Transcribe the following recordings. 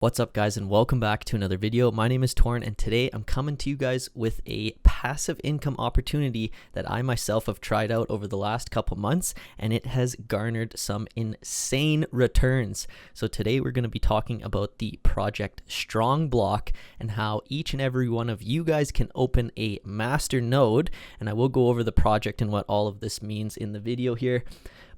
What's up, guys, and welcome back to another video. My name is Torin, and today I'm coming to you guys with a passive income opportunity that I myself have tried out over the last couple months, and it has garnered some insane returns. So today we're going to be talking about the project STRONGBLOCK and how each and every one of you guys can open a master node, and I will go over the project and what all of this means in the video here.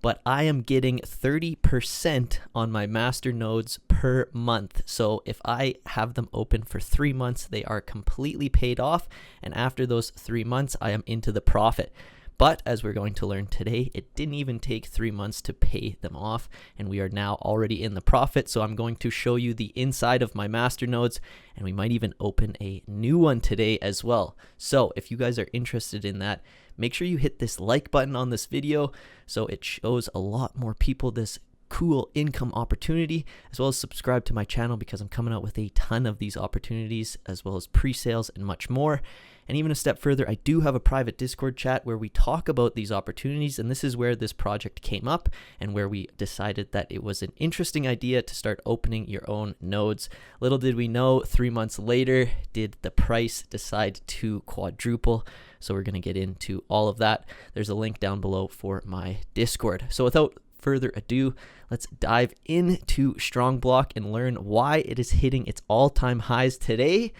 But I am getting 30% on my master nodes per month. So if I have them open for 3 months, they are completely paid off. And after those 3 months, I am into the profit. But as we're going to learn today, it didn't even take 3 months to pay them off, and we are now already in the profit. So I'm going to show you the inside of my master nodes, and we might even open a new one today as well. So if you guys are interested in that, make sure you hit this like button on this video so it shows a lot more people this cool income opportunity, as well as subscribe to my channel because I'm coming out with a ton of these opportunities, as well as pre-sales and much more. And even a step further, I do have a private Discord chat where we talk about these opportunities, and this is where this project came up and where we decided that it was an interesting idea to start opening your own nodes. Little did we know, 3 months later, did the price decide to quadruple. So we're going to get into all of that. There's a link down below for my Discord. So without further ado, let's dive into STRONGBLOCK and learn why it is hitting its all-time highs today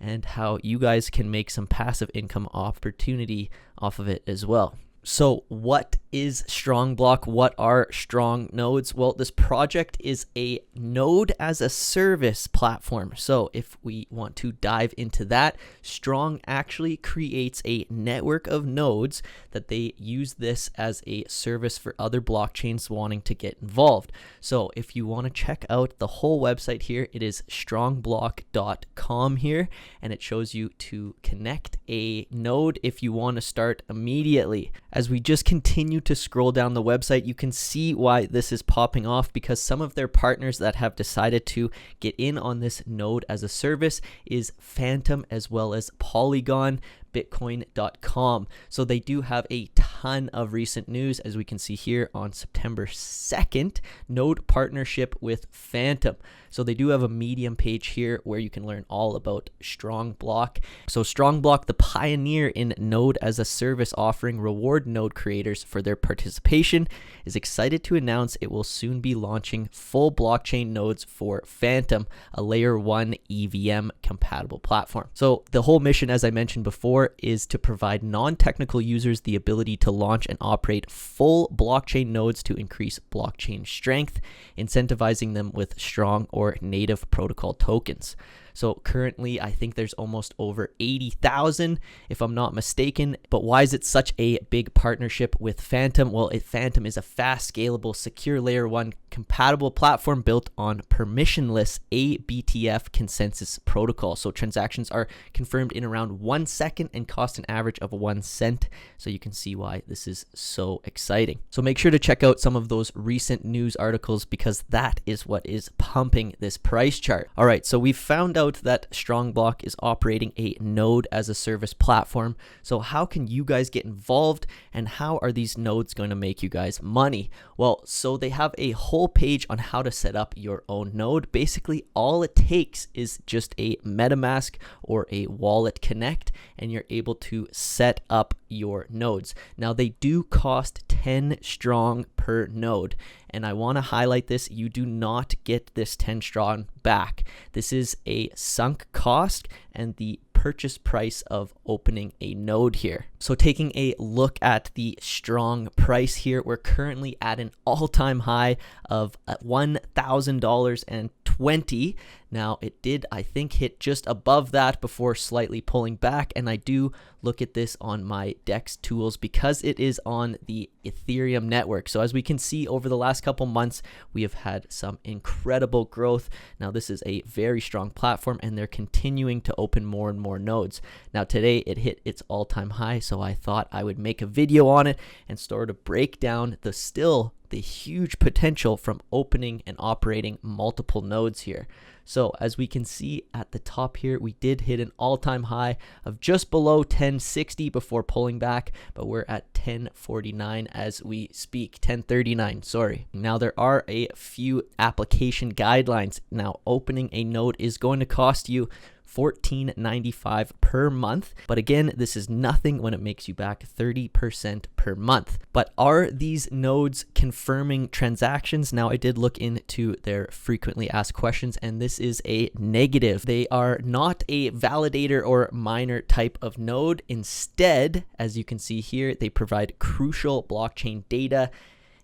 and how you guys can make some passive income opportunity off of it as well. So what is STRONGBLOCK? What are strong nodes? Well, this project is a node as a service platform. So if we want to dive into that, Strong actually creates a network of nodes that they use this as a service for other blockchains wanting to get involved. So if you want to check out the whole website here, it is strongblock.com here, and it shows you to connect a node if you want to start immediately. As we just continue to scroll down the website, you can see why this is popping off, because some of their partners that have decided to get in on this node as a service is Phantom as well as Polygon, Bitcoin.com. So they do have a ton of recent news, as we can see here on September 2nd, node partnership with Phantom. So they do have a Medium page here where you can learn all about STRONGBLOCK. So STRONGBLOCK, the pioneer in node as a service offering reward node creators for their participation, is excited to announce it will soon be launching full blockchain nodes for Phantom, a layer 1 EVM compatible platform. So the whole mission, as I mentioned before, is to provide non-technical users the ability to launch and operate full blockchain nodes to increase blockchain strength, incentivizing them with strong or native protocol tokens. So currently, I think there's almost over 80,000, if I'm not mistaken. But why is it such a big partnership with Phantom? Well, Phantom is a fast, scalable, secure layer 1 compatible platform built on permissionless ABTF consensus protocol. So transactions are confirmed in around 1 second and cost an average of 1 cent. So you can see why this is so exciting. So make sure to check out some of those recent news articles, because that is what is pumping this price chart. All right, so we've found out that STRONGBLOCK is operating a node as a service platform. So how can you guys get involved, and how are these nodes going to make you guys money? Well, so they have a whole page on how to set up your own node. Basically, all it takes is just a MetaMask or a wallet connect, and you're able to set up your nodes. Now, they do cost 10 strong per node, and I want to highlight this: you do not get this 10 strong back. This is a sunk cost and the purchase price of opening a node here. So taking a look at the strong price here, we're currently at an all-time high of $1,000.20. Now, it did, I think, hit just above that before slightly pulling back, and I do look at this on my DEX tools because it is on the Ethereum network. So as we can see, over the last couple months, we have had some incredible growth. Now, this is a very strong platform, and they're continuing to open more and more more nodes. Now today it hit its all-time high, so I thought I would make a video on it and sort of break down the huge potential from opening and operating multiple nodes here. So as we can see at the top here, we did hit an all-time high of just below 1060 before pulling back, but we're at 1049 as we speak, 1039, sorry. Now there are a few application guidelines. Now opening a node is going to cost you $14.95 per month. But again, this is nothing when it makes you back 30% per month. But are these nodes confirming transactions? Now I did look into their frequently asked questions, and this is a negative. They are not a validator or miner type of node. Instead, as you can see here, they provide crucial blockchain data,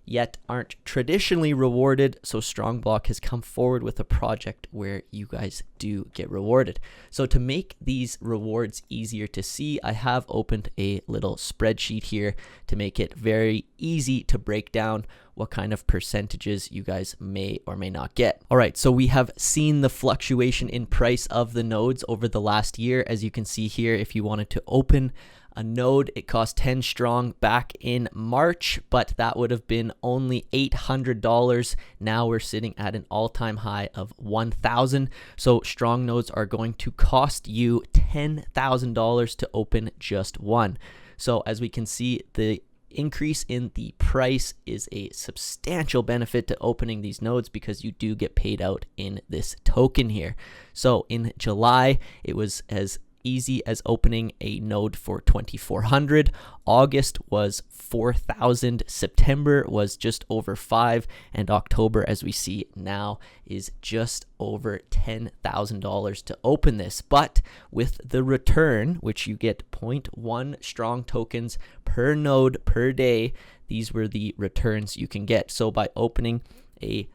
yet aren't traditionally rewarded. So STRONGBLOCK has come forward with a project where you guys do get rewarded. So to make these rewards easier to see, I have opened a little spreadsheet here to make it very easy to break down what kind of percentages you guys may or may not get. All right, so we have seen the fluctuation in price of the nodes over the last year. As you can see here, if you wanted to open a node, it cost 10 strong back in March, but that would have been only $800. Now we're sitting at an all-time high of 1,000. So strong nodes are going to cost you $10,000 to open just one. So as we can see, the increase in the price is a substantial benefit to opening these nodes because you do get paid out in this token here. So in July, it was as easy as opening a node for 2,400. August was 4,000. September was just over 5, and October, as we see now, is just over $10,000 to open this. But with the return, which you get 0.1 strong tokens per node per day, these were the returns you can get. So by opening a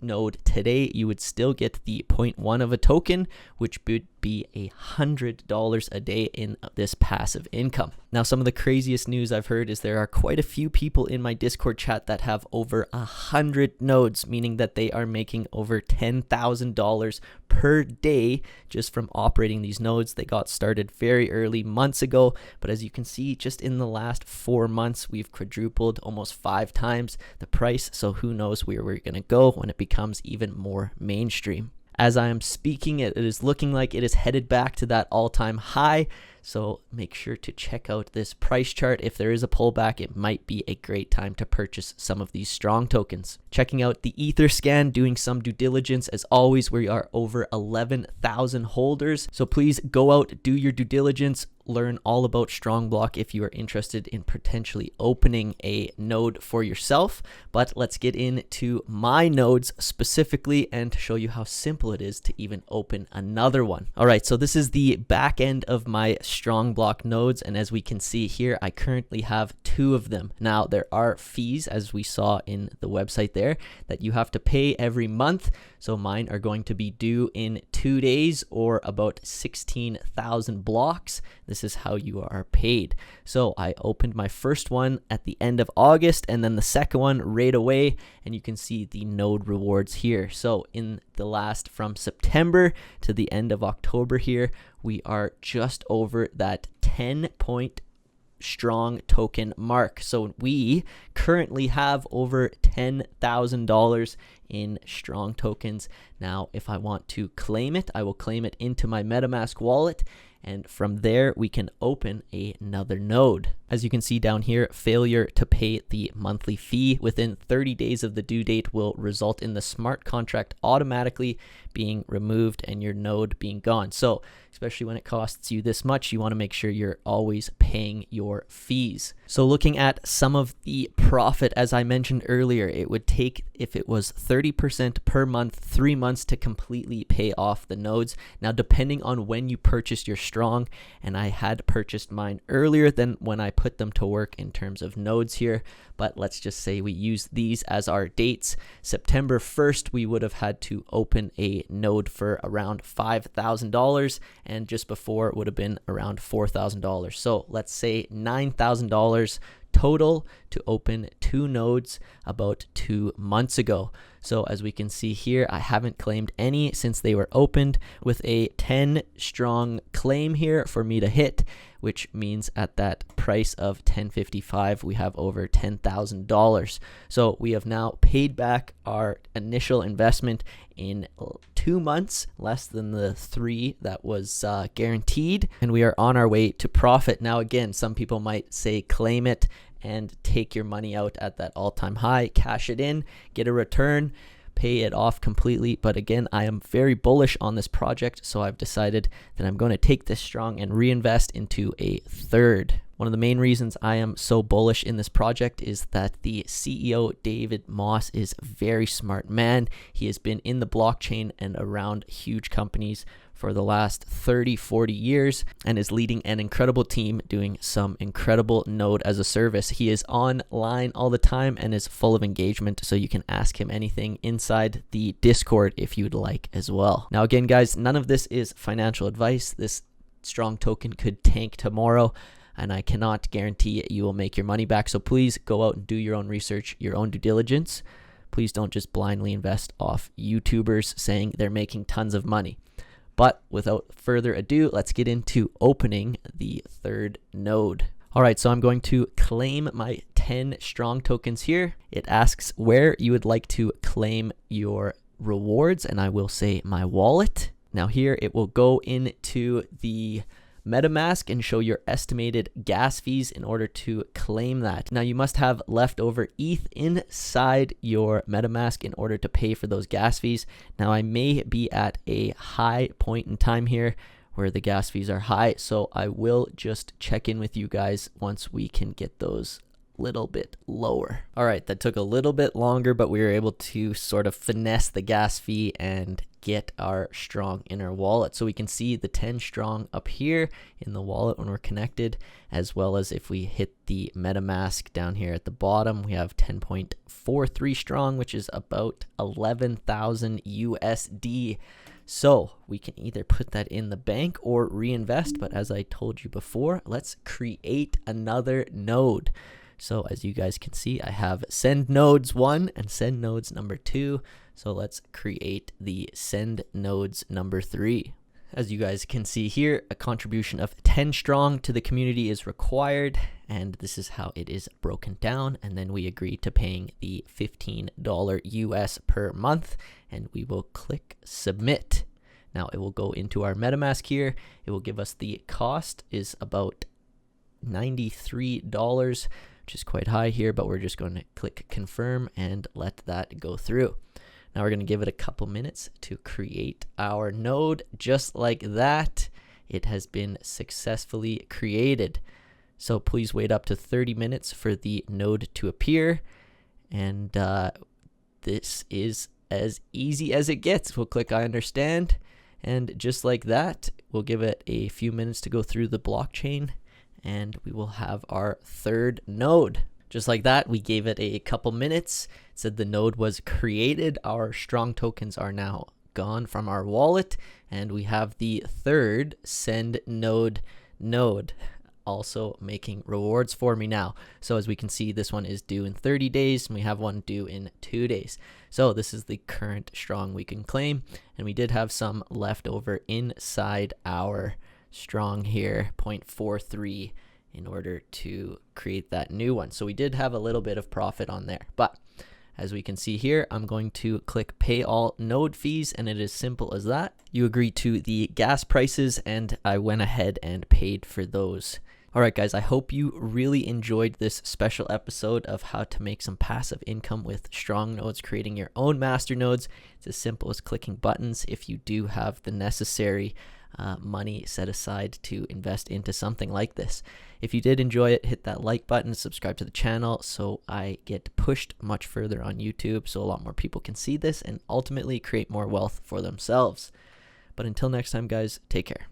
node today, you would still get the 0.1 of a token, which would be $100 a day in this passive income. Now, some of the craziest news I've heard is there are quite a few people in my Discord chat that have over 100 nodes, meaning that they are making over $10,000 per day just from operating these nodes. They got started very early months ago, but as you can see, just in the last 4 months, we've quadrupled, almost 5 times the price. So who knows where we're going to go when it becomes even more mainstream. As I am speaking, it is looking like it is headed back to that all-time high. So make sure to check out this price chart. If there is a pullback, it might be a great time to purchase some of these strong tokens. Checking out the Etherscan, doing some due diligence. As always, we are over 11,000 holders. So please go out, do your due diligence, learn all about STRONGBLOCK if you are interested in potentially opening a node for yourself. But let's get into my nodes specifically and show you how simple it is to even open another one. All right, so this is the back end of my STRONGBLOCK nodes, and as we can see here, I currently have 2 of them. Now there are fees, as we saw in the website there, that you have to pay every month. So mine are going to be due in 2 days, or about 16,000 blocks. This is how you are paid. So I opened my first one at the end of August, and then the second one right away, and you can see the node rewards here. So in the last, from September to the end of October here, we are just over that 10 point strong token mark. So we currently have over $10,000 in strong tokens. Now, if I want to claim it, I will claim it into my MetaMask wallet, and from there we can open another node. As you can see down here, failure to pay the monthly fee within 30 days of the due date will result in the smart contract automatically being removed and your node being gone. So especially when it costs you this much, you want to make sure you're always paying your fees. So looking at some of the profit, as I mentioned earlier, it would take, if it was 30% per month, 3 months to completely pay off the nodes. Now, depending on when you purchased your strong, and I had purchased mine earlier than when I put them to work in terms of nodes here, but let's just say we use these as our dates. September 1st, we would have had to open a node for around $5,000, and just before it would have been around $4,000. So let's say $9,000 total to open 2 nodes about 2 months ago. So as we can see here, I haven't claimed any since they were opened, with a 10 strong claim here for me to hit, which means at that price of $10.55, we have over $10,000. So we have now paid back our initial investment in 2 months, less than the 3 that was guaranteed, and we are on our way to profit. Now again, some people might say claim it and take your money out at that all-time high, cash it in, get a return, pay it off completely. But again, I am very bullish on this project, so I've decided that I'm going to take this strong and reinvest into a third. One of the main reasons I am so bullish in this project is that the CEO, David Moss, is a very smart man. He has been in the blockchain and around huge companies for the last 30-40 years and is leading an incredible team doing some incredible node as a service. He is online all the time and is full of engagement, so you can ask him anything inside the Discord if you'd like as well. Now again, guys, none of this is financial advice. This strong token could tank tomorrow, and I cannot guarantee you will make your money back. So please go out and do your own research, your own due diligence. Please don't just blindly invest off YouTubers saying they're making tons of money. But without further ado, let's get into opening the third node. All right, so I'm going to claim my 10 strong tokens here. It asks where you would like to claim your rewards, and I will say my wallet. Now here it will go into the MetaMask and show your estimated gas fees in order to claim that. Now you must have leftover ETH inside your MetaMask in order to pay for those gas fees. Now I may be at a high point in time here where the gas fees are high, so I will just check in with you guys once we can get those little bit lower. All right, that took a little bit longer, but we were able to sort of finesse the gas fee and get our strong in our wallet. So we can see the 10 strong up here in the wallet when we're connected, as well as if we hit the MetaMask down here at the bottom, we have 10.43 strong, which is about 11,000 USD. So we can either put that in the bank or reinvest, but as I told you before, let's create another node. So as you guys can see, I have send nodes 1 and send nodes number 2. So let's create the send nodes number 3. As you guys can see here, a contribution of 10 strong to the community is required, and this is how it is broken down. And then we agree to paying the $15 US per month, and we will click submit. Now it will go into our MetaMask here. It will give us the cost is about $93, which is quite high here, but we're just going to click confirm and let that go through. Now we're going to give it a couple minutes to create our node. Just like that, it has been successfully created. So please wait up to 30 minutes for the node to appear. And this is as easy as it gets. We'll click I understand. And just like that, we'll give it a few minutes to go through the blockchain, and we will have our third node. Just like that, we gave it a couple minutes. It said the node was created. Our strong tokens are now gone from our wallet, and we have the third send node also making rewards for me now. So as we can see, this one is due in 30 days, and we have one due in 2 days. So this is the current strong we can claim, and we did have some left over inside our strong here, 0.43, in order to create that new one. So we did have a little bit of profit on there. But as we can see here, I'm going to click pay all node fees, and it is simple as that. You agree to the gas prices, and I went ahead and paid for those. All right, guys, I hope you really enjoyed this special episode of how to make some passive income with strong nodes, creating your own master nodes. It's as simple as clicking buttons if you do have the necessary money set aside to invest into something like this. If you did enjoy it, hit that like button, subscribe to the channel so I get pushed much further on YouTube, so a lot more people can see this and ultimately create more wealth for themselves. But until next time, guys, take care.